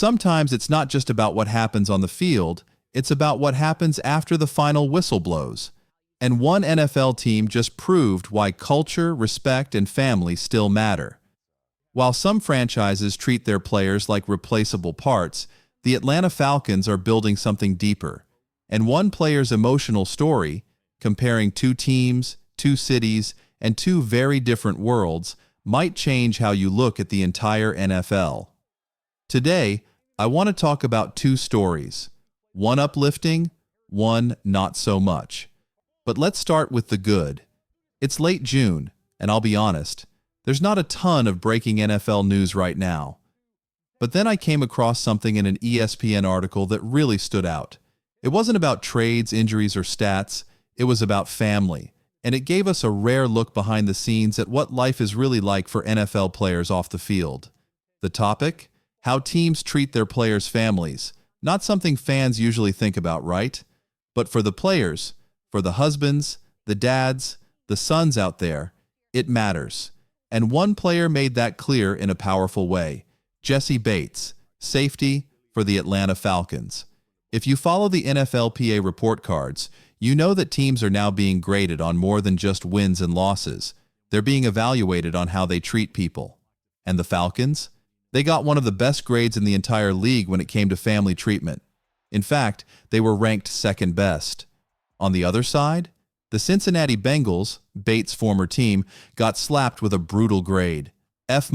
sometimes it's not just about what happens on the field, it's about what happens after the final whistle blows. And one NFL team just proved why culture, respect, and family still matter. While some franchises treat their players like replaceable parts, the Atlanta Falcons are building something deeper. And one player's emotional story, comparing two teams, two cities, and two very different worlds, might change how you look at the entire NFL. Today, I want to talk about two stories, one uplifting, one not so much. But let's start with the good. It's late June, and I'll be honest, there's not a ton of breaking NFL news right now. But then I came across something in an ESPN article that really stood out. It wasn't about trades, injuries, or stats. It was about family, and it gave us a rare look behind the scenes at what life is really like for NFL players off the field. The topic? How teams treat their players' families. Not something fans usually think about, right? But for the players, for the husbands, the dads, the sons out there, it matters. And one player made that clear in a powerful way. Jessie Bates, safety for the Atlanta Falcons. If you follow the NFLPA report cards, you know that teams are now being graded on more than just wins and losses. They're being evaluated on how they treat people. And the Falcons? They got one of the best grades in the entire league when it came to family treatment. In fact, they were ranked second best. On the other side, the Cincinnati Bengals, Bates' former team, got slapped with a brutal grade. F-,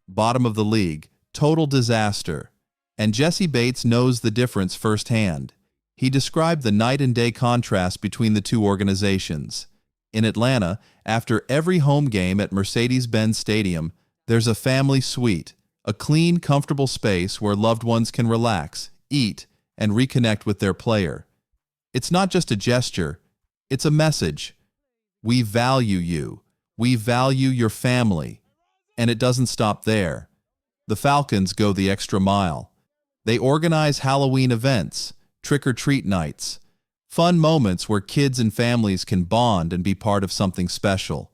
bottom of the league, total disaster. And Jessie Bates knows the difference firsthand. He described the night and day contrast between the two organizations. In Atlanta, after every home game at Mercedes-Benz Stadium, there's a family suite, a clean, comfortable space where loved ones can relax, eat, and reconnect with their player. It's not just a gesture, it's a message. We value you. We value your family. And it doesn't stop there. The Falcons go the extra mile. They organize Halloween events, trick-or-treat nights, fun moments where kids and families can bond and be part of something special.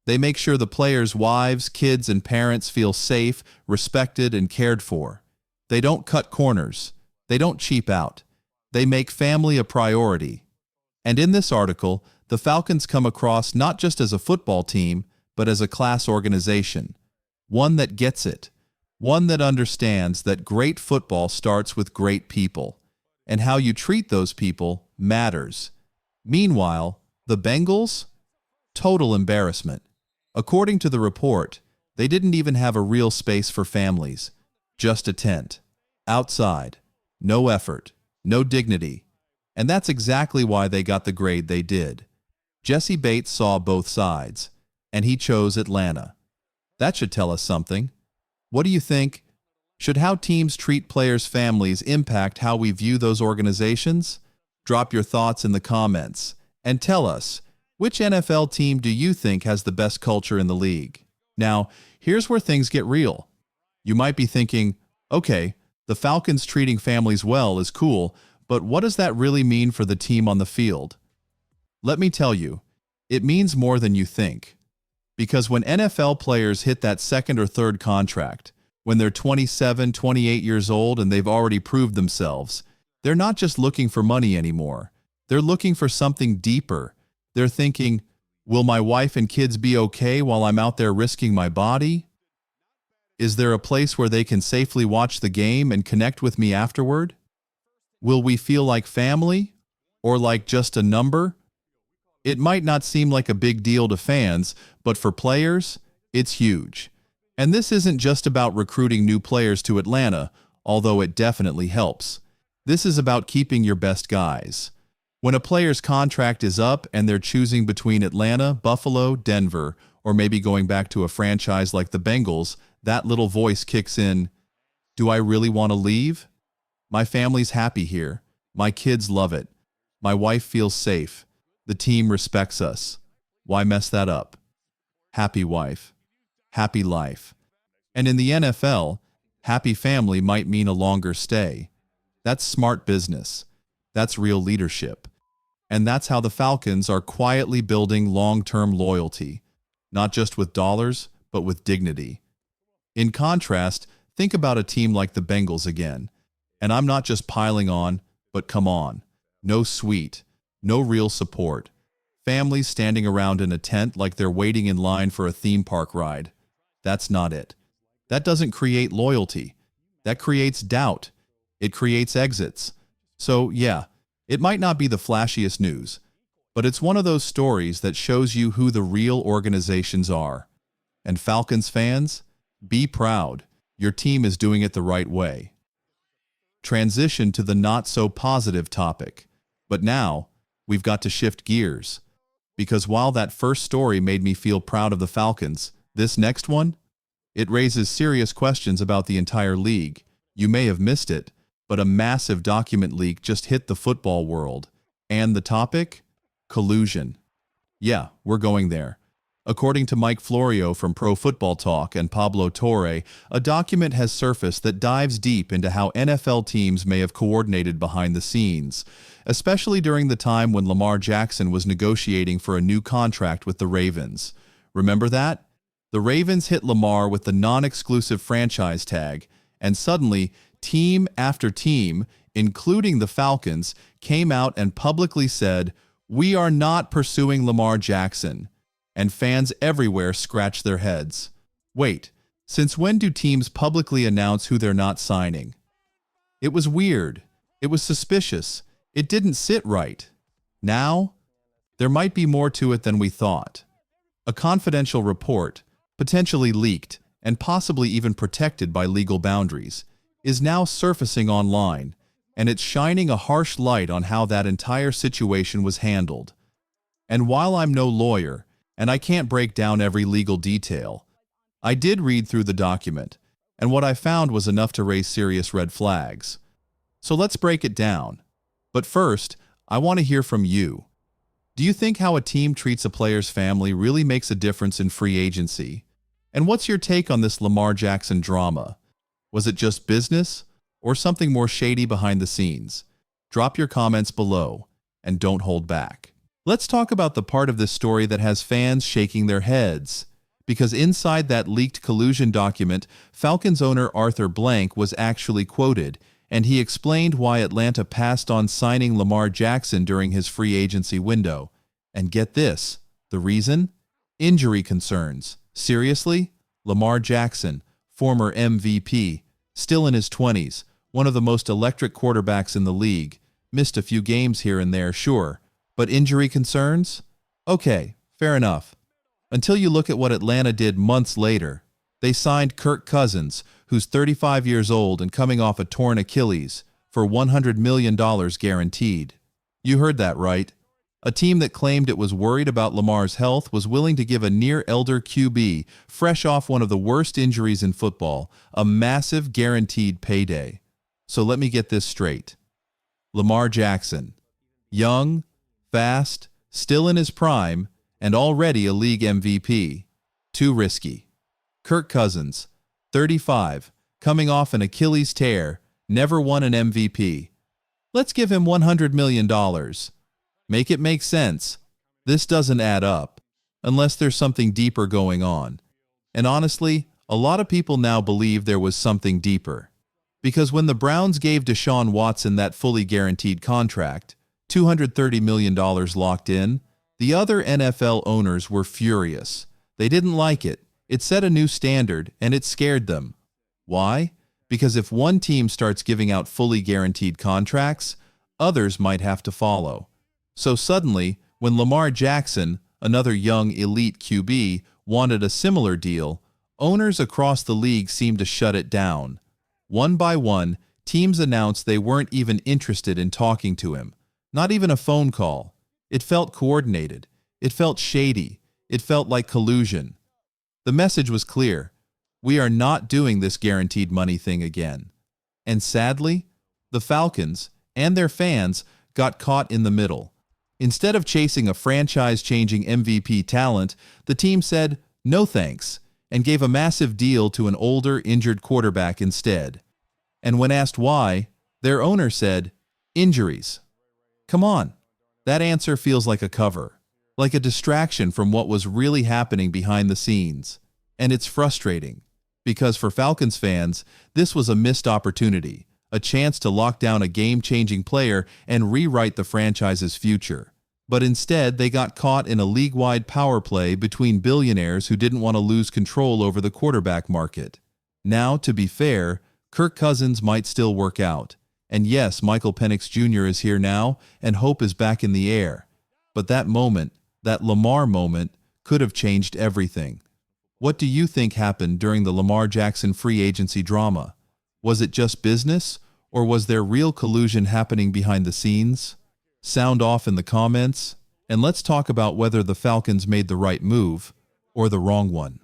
They make sure the players' wives, kids, and parents feel safe, respected, and cared for. They don't cut corners. They don't cheap out. They make family a priority. And in this article, the Falcons come across not just as a football team, but as a class organization. One that gets it. One that understands that great football starts with great people. And how you treat those people matters. Meanwhile, the Bengals? Total embarrassment. According to the report, they didn't even have a real space for families. Just a tent. Outside. No effort. No dignity. And that's exactly why they got the grade they did. Jessie Bates saw both sides, and he chose Atlanta. That should tell us something. What do you think? Should how teams treat players' families impact how we view those organizations? Drop your thoughts in the comments, and tell us, which NFL team do you think has the best culture in the league? Now, here's where things get real. You might be thinking, okay, the Falcons treating families well is cool, but what does that really mean for the team on the field? Let me tell you, it means more than you think. Because when NFL players hit that second or third contract, when they're 27, 28 years old and they've already proved themselves, they're not just looking for money anymore. They're looking for something deeper. They're thinking, will my wife and kids be okay while I'm out there risking my body? Is there a place where they can safely watch the game and connect with me afterward? Will we feel like family? Or like just a number? It might not seem like a big deal to fans, but for players, it's huge. And this isn't just about recruiting new players to Atlanta, although it definitely helps. This is about keeping your best guys. When a player's contract is up and they're choosing between Atlanta, Buffalo, Denver, or maybe going back to a franchise like the Bengals, that little voice kicks in, do I really want to leave? My family's happy here. My kids love it. My wife feels safe. The team respects us. Why mess that up? Happy wife. Happy life. And in the NFL, happy family might mean a longer stay. That's smart business. That's real leadership. And that's how the Falcons are quietly building long-term loyalty, not just with dollars, but with dignity. In contrast, Think about a team like the Bengals again. And I'm not just piling on, but come on. No suite, no real support. Families standing around in a tent like they're waiting in line for a theme park ride. That's not it. That doesn't create loyalty. That creates doubt. It creates exits. So, yeah, it might not be the flashiest news, but it's one of those stories that shows you who the real organizations are. And Falcons fans, be proud. Your team is doing it the right way. Transition to the not-so-positive topic. But now, we've got to shift gears. Because while that first story made me feel proud of the Falcons, this next one? It raises serious questions about the entire league. You may have missed it, but a massive document leak just hit the football world. And the topic? Collusion. Yeah, we're going there. According to Mike Florio from Pro Football Talk and Pablo Torre, a document has surfaced that dives deep into how NFL teams may have coordinated behind the scenes, especially during the time when Lamar Jackson was negotiating for a new contract with the Ravens. Remember that? The Ravens hit Lamar with the non-exclusive franchise tag, and suddenly, team after team, including the Falcons, came out and publicly said, "We are not pursuing Lamar Jackson." And fans everywhere scratch their heads. Wait, since when do teams publicly announce who they're not signing? It was weird. It was suspicious. It didn't sit right. Now, there might be more to it than we thought. A confidential report, potentially leaked and possibly even protected by legal boundaries, is now surfacing online, and it's shining a harsh light on how that entire situation was handled. And while I'm no lawyer, and I can't break down every legal detail, I did read through the document, and what I found was enough to raise serious red flags. So let's break it down. But first, I want to hear from you. Do you think how a team treats a player's family really makes a difference in free agency? And what's your take on this Lamar Jackson drama? Was it just business, or something more shady behind the scenes? Drop your comments below, and don't hold back. Let's talk about the part of this story that has fans shaking their heads. Because inside that leaked collusion document, Falcons owner Arthur Blank was actually quoted, and he explained why Atlanta passed on signing Lamar Jackson during his free agency window. And get this, the reason? Injury concerns. Seriously? Lamar Jackson, former MVP, still in his 20s, one of the most electric quarterbacks in the league, missed a few games here and there, sure. But injury concerns? Okay, fair enough. Until you look at what Atlanta did months later. They signed Kirk Cousins, who's 35 years old and coming off a torn Achilles, for $100 million guaranteed. You heard that right. A team that claimed it was worried about Lamar's health was willing to give a near-elder QB, fresh off one of the worst injuries in football, a massive guaranteed payday. So let me get this straight. Lamar Jackson, young, fast, still in his prime, and already a league MVP. Too risky. Kirk Cousins, 35, coming off an Achilles tear, never won an MVP. Let's give him $100 million. Make it make sense. This doesn't add up, unless there's something deeper going on. And honestly, a lot of people now believe there was something deeper. Because when the Browns gave Deshaun Watson that fully guaranteed contract, $230 million locked in, the other NFL owners were furious. They didn't like it. It set a new standard, and it scared them. Why? Because if one team starts giving out fully guaranteed contracts, others might have to follow. So suddenly, when Lamar Jackson, another young elite QB, wanted a similar deal, owners across the league seemed to shut it down. One by one, teams announced they weren't even interested in talking to him. Not even a phone call. It felt coordinated. It felt shady. It felt like collusion. The message was clear. We are not doing this guaranteed money thing again. And sadly, the Falcons and their fans got caught in the middle. Instead of chasing a franchise-changing MVP talent, the team said, no thanks, and gave a massive deal to an older, injured quarterback instead. And when asked why, their owner said, injuries. Come on. That answer feels like a cover, like a distraction from what was really happening behind the scenes. And it's frustrating, Because for Falcons fans, this was a missed opportunity, a chance to lock down a game-changing player and rewrite the franchise's future. But instead, they got caught in a league-wide power play between billionaires who didn't want to lose control over the quarterback market. Now, to be fair, Kirk Cousins might still work out. And yes, Michael Penix Jr. is here now, and hope is back in the air. But that moment, that Lamar moment, could have changed everything. What do you think happened during the Lamar Jackson free agency drama? Was it just business, or was there real collusion happening behind the scenes? Sound off in the comments, and let's talk about whether the Falcons made the right move or the wrong one.